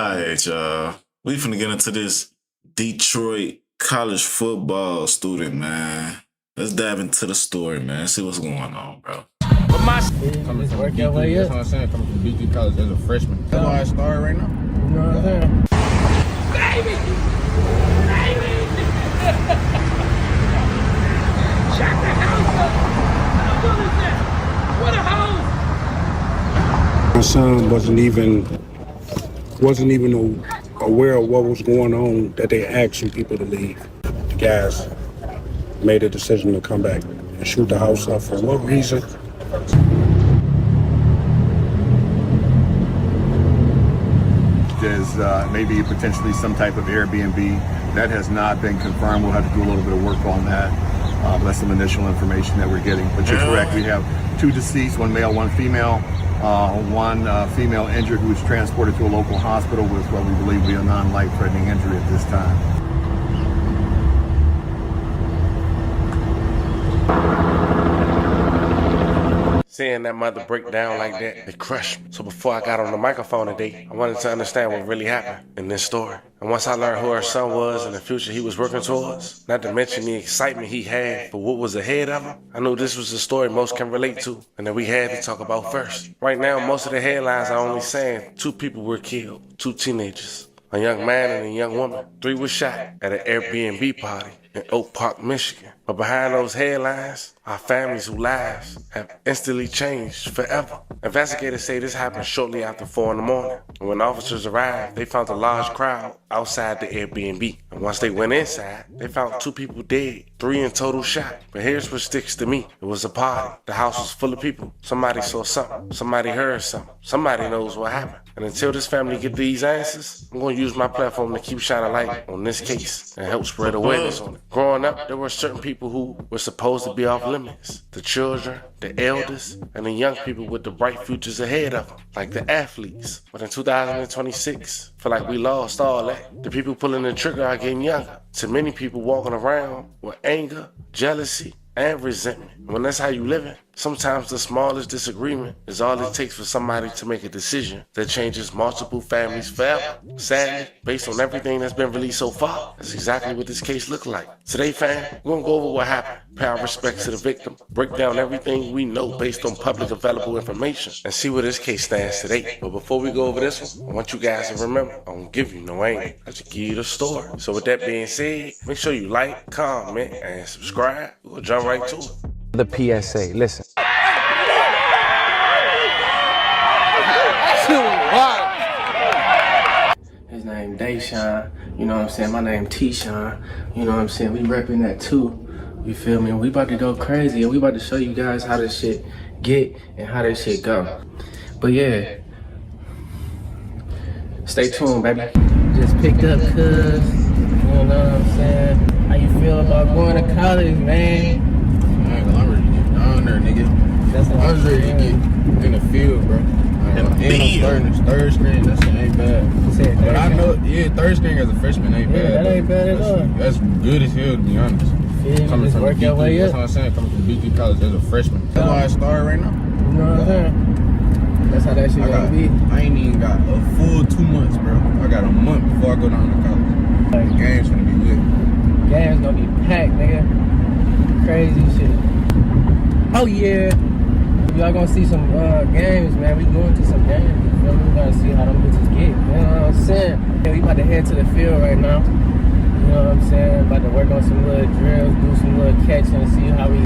Alright, y'all. We finna get into this Detroit college football student, man. Let's dive into the story, man. See what's going on, bro. But my coming from work your way up. That's what I'm saying. Coming from BG College as a freshman. That's why I started right now. You know what I'm saying? Baby! Baby! Shut the house up! What is that? What a house! My son wasn't even aware of what was going on, that they asked some people to leave. The guys made a decision to come back and shoot the house up. For what reason? There's maybe potentially some type of Airbnb. That has not been confirmed. We'll have to do a little bit of work on that. That's some initial information that we're getting. But you're correct. We have 2 deceased, 1 male, 1 female. 1 female injured who was transported to a local hospital with what we believe to be a non-life-threatening injury at this time. Seeing that mother break down like that, it crushed me. So before I got on the microphone today, I wanted to understand what really happened in this story. And once I learned who her son was and the future he was working towards, not to mention the excitement he had for what was ahead of him, I knew this was the story most can relate to and that we had to talk about first. Right now, most of the headlines are only saying 2 people were killed, 2 teenagers, a young man and a young woman. 3 were shot at an Airbnb party in Oak Park, Michigan. But behind those headlines are families whose lives have instantly changed forever. Investigators say this happened shortly after 4 in the morning. And when officers arrived, they found a large crowd outside the Airbnb. And once they went inside, they found 2 people dead, 3 in total shot. But here's what sticks to me. It was a party. The house was full of people. Somebody saw something. Somebody heard something. Somebody knows what happened. And until this family get these answers, I'm going to use my platform to keep shining light on this case and help spread awareness on it. Growing up, there were certain people who were supposed to be off limits. The children, the elders, and the young people with the bright futures ahead of them, like the athletes. But in 2026, I feel like we lost all that. The people pulling the trigger are getting younger. To many people walking around with anger, jealousy, and resentment. When that's how you living, sometimes the smallest disagreement is all it takes for somebody to make a decision that changes multiple families forever. Sadly, based on everything that's been released so far, that's exactly what this case looked like. Today, fam, we're gonna go over what happened, pay our respects to the victim, break down everything we know based on public available information, and see where this case stands today. But before we go over this one, I want you guys to remember, I don't give you no aim, I just give you the story. So with that being said, make sure you like, comment, and subscribe. We'll jump right to it. The PSA, listen. His name Dayshawn, you know what I'm saying? My name T-Shawn, you know what I'm saying? We repping that too, you feel me? We about to go crazy and we about to show you guys how this shit get and how this shit go. But yeah, stay tuned, baby. Just picked up cuz, you know what I'm saying? How you feel about going to college, man? I'm ready to get down there, nigga. That's what I'm ready to get in the field, bro. Third string, that shit ain't bad. But I know, third string as a freshman ain't bad. That ain't bad at all. That's good as hell, to be honest. Coming from BG, that's what I'm saying, coming from BG College as a freshman. That's why I started right now. You know what I'm saying? That's how that shit gonna be. I ain't even got a full 2 months, bro. I got a month before I go down to college. The game's gonna be lit. Game's gonna be packed, nigga. Crazy shit. Oh yeah. Y'all gonna see some games, man. We going to some games. You feel me? We gotta see how them bitches get. You know what I'm saying? Yeah, we about to head to the field right now. You know what I'm saying? About to work on some little drills, do some little catching, see how we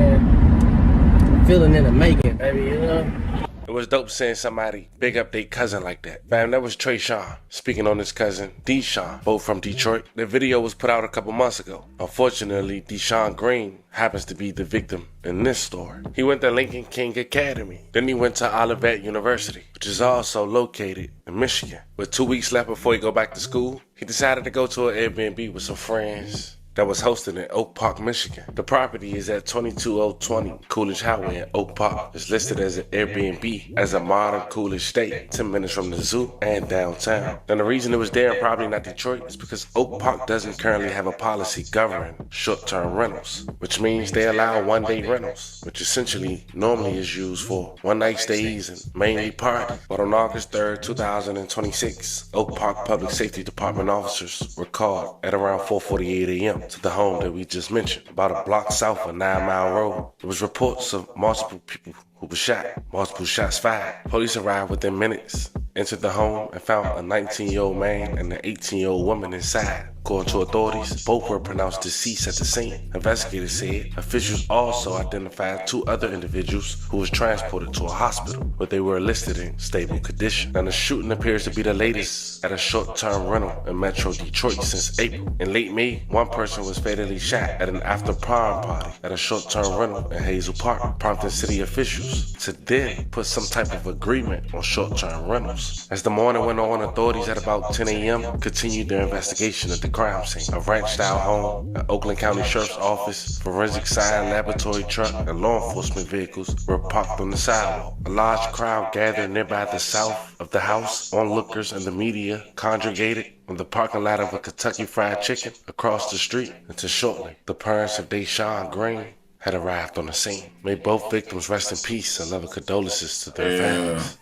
feeling in the making, baby. You know? It was dope seeing somebody big up their cousin like that. Fam, that was Trayshawn speaking on his cousin, Deshawn, both from Detroit. The video was put out a couple months ago. Unfortunately, Deshawn Green happens to be the victim in this story. He went to Lincoln King Academy. Then he went to Olivet University, which is also located in Michigan. With 2 weeks left before he go back to school, he decided to go to an Airbnb with some friends that was hosted in Oak Park, Michigan. The property is at 22020 Coolidge Highway in Oak Park. It's listed as an Airbnb as a modern Coolidge state, 10 minutes from the zoo and downtown. And the reason it was there and probably not Detroit is because Oak Park doesn't currently have a policy governing short-term rentals, which means they allow one-day rentals, which essentially normally is used for one-night stays and mainly party. But on August 3rd, 2026, Oak Park Public Safety Department officers were called at around 4:48 a.m. to the home that we just mentioned, about a block south of 9 Mile Road. There was reports of multiple people who were shot, multiple shots fired. Police arrived within minutes, entered the home, and found a 19-year-old man and an 18-year-old woman inside. According to authorities, both were pronounced deceased at the scene. Investigators said officials also identified 2 other individuals who was transported to a hospital, but they were listed in stable condition. Now, the shooting appears to be the latest at a short-term rental in Metro Detroit since April. In late May, one person was fatally shot at an after-prom party at a short-term rental in Hazel Park, prompting city officials to then put some type of agreement on short-term rentals. As the morning went on, authorities at about 10 a.m. continued their investigation of the crime scene. A ranch-style home, an Oakland County Sheriff's Office, forensic science laboratory truck, and law enforcement vehicles were parked on the sidewalk. A large crowd gathered nearby the south of the house. Onlookers and the media congregated in the parking lot of a Kentucky Fried Chicken across the street until shortly the parents of Deshaun Green had arrived on the scene. May both victims rest in peace and loving condolences to their families.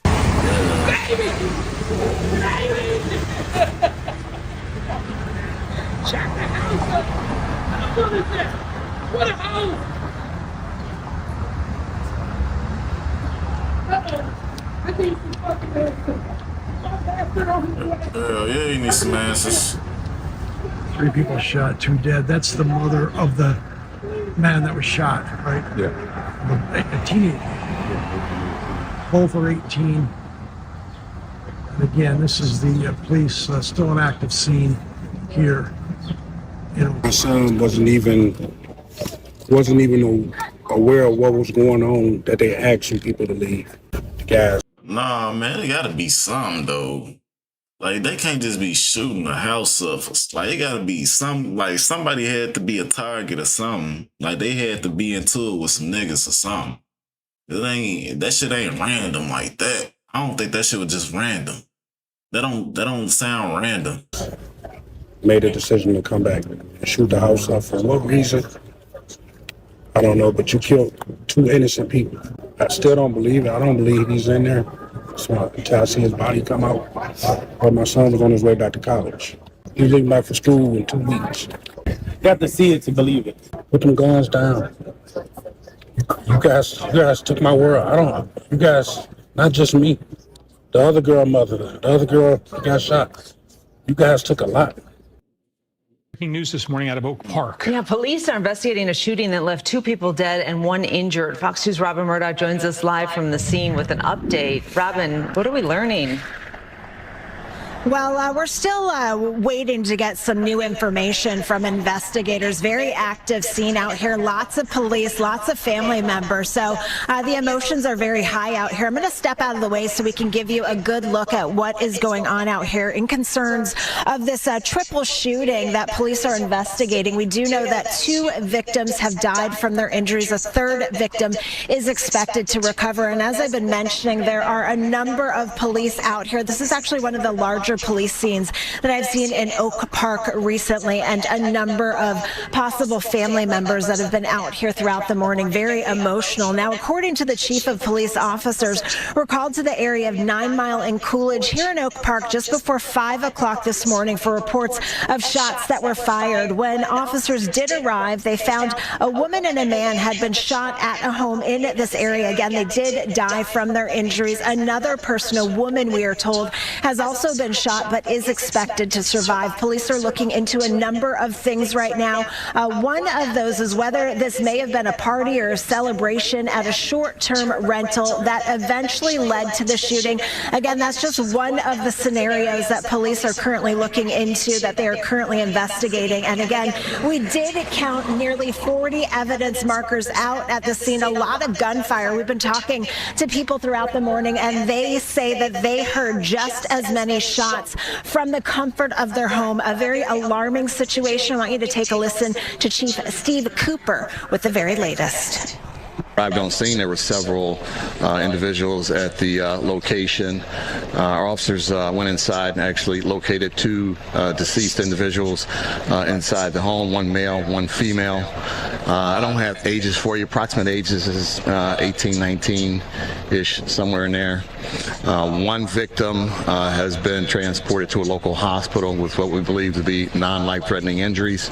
Check the house up! What is that? What a house! I need some fucking answers. Yeah, you need some answers. 3 people shot, 2 dead. That's the mother of the man that was shot, right? Yeah. A teenager. Both are 18. And again, this is the police still an active scene here. You know, My son wasn't even aware of what was going on that they asking people to leave. The guys. Nah, man, it gotta be something though. Like they can't just be shooting a house up. Like it gotta be some. Like somebody had to be a target or something. Like they had to be into it with some niggas or something. That shit ain't random like that. I don't think that shit was just random. That don't sound random. Made a decision to come back and shoot the house up. For what reason? I don't know, but you killed 2 innocent people. I still don't believe it. I don't believe he's in there. So until I see his body come out. But my son was on his way back to college. He's leaving back for school in 2 weeks. You have to see it to believe it. Put them guns down. You guys took my world. You guys, not just me. The other girl mother, the other girl got shot. You guys took a lot. News this morning out of Oak Park. Yeah, police are investigating a shooting that left 2 people dead and 1 injured. Fox News' Robin Murdoch joins us live from the scene with an update. Robin, what are we learning? Well, we're still waiting to get some new information from investigators. Very active scene out here. Lots of police, lots of family members. So the emotions are very high out here. I'm going to step out of the way so we can give you a good look at what is going on out here in concerns of this triple shooting that police are investigating. We do know that 2 victims have died from their injuries. A 3rd victim is expected to recover. And as I've been mentioning, there are a number of police out here. This is actually one of the larger police scenes that I've seen in Oak Park recently, and a number of possible family members that have been out here throughout the morning. Very emotional. Now, according to the chief of police, officers were called to the area of 9 Mile and Coolidge here in Oak Park just before 5 o'clock this morning for reports of shots that were fired. When officers did arrive, they found a woman and a man had been shot at a home in this area. Again, they did die from their injuries. Another person, a woman, we are told, has also been shot but is expected to survive. Police are looking into a number of things right now. One of those is whether this may have been a party or a celebration at a short-term rental that eventually led to the shooting. Again, that's just one of the scenarios that police are currently looking into, that they are currently investigating. And again, we did count nearly 40 evidence markers out at the scene. A lot of gunfire. We've been talking to people throughout the morning, and they say that they heard just as many shots shots from the comfort of their home. A very alarming situation. I want you to take a listen to Chief Steve Cooper with the very latest. Arrived on scene, there were several individuals at the location. Our officers went inside and actually located two deceased individuals inside the home, one male, one female. I don't have ages for you. Approximate ages is 18, 19-ish, somewhere in there. One victim has been transported to a local hospital with what we believe to be non-life-threatening injuries.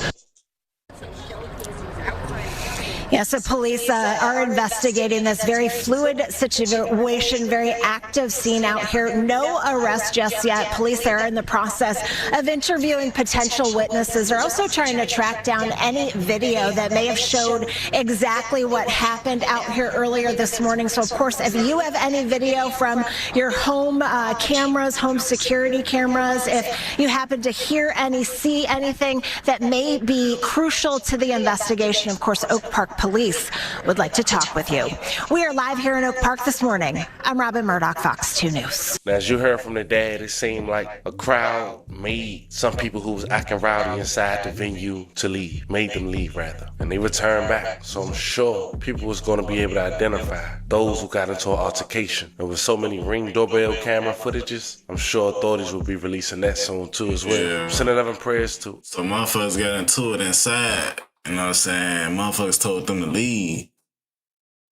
Yeah, so police are investigating this very fluid situation, very active scene out here. No arrest just yet. Police are in the process of interviewing potential witnesses. They're also trying to track down any video that may have showed exactly what happened out here earlier this morning. So, of course, if you have any video from your home cameras, home security cameras, if you happen to hear any, see anything that may be crucial to the investigation, of course, Oak Park Police would like to talk with you. We are live here in Oak Park this morning. I'm Robin Murdoch, Fox 2 News. As you heard from the dad, it seemed like a crowd made some people who was acting rowdy inside the venue to leave, made them leave rather, and they returned back. So I'm sure people was going to be able to identify those who got into an altercation. And with so many Ring doorbell camera footages, I'm sure authorities will be releasing that soon too as well. Yeah. Sending love and prayers too. So motherfuckers got into it inside. You know what I'm saying? Motherfuckers told them to leave.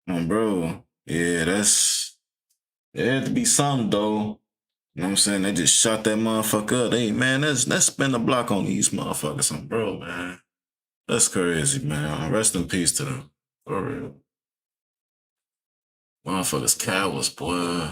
Bro. Yeah, there had to be something, though. You know what I'm saying? They just shot that motherfucker up. Hey, man, let's spin the block on these motherfuckers. Bro, man. That's crazy, man. Rest in peace to them. For real. Motherfuckers cowards, boy.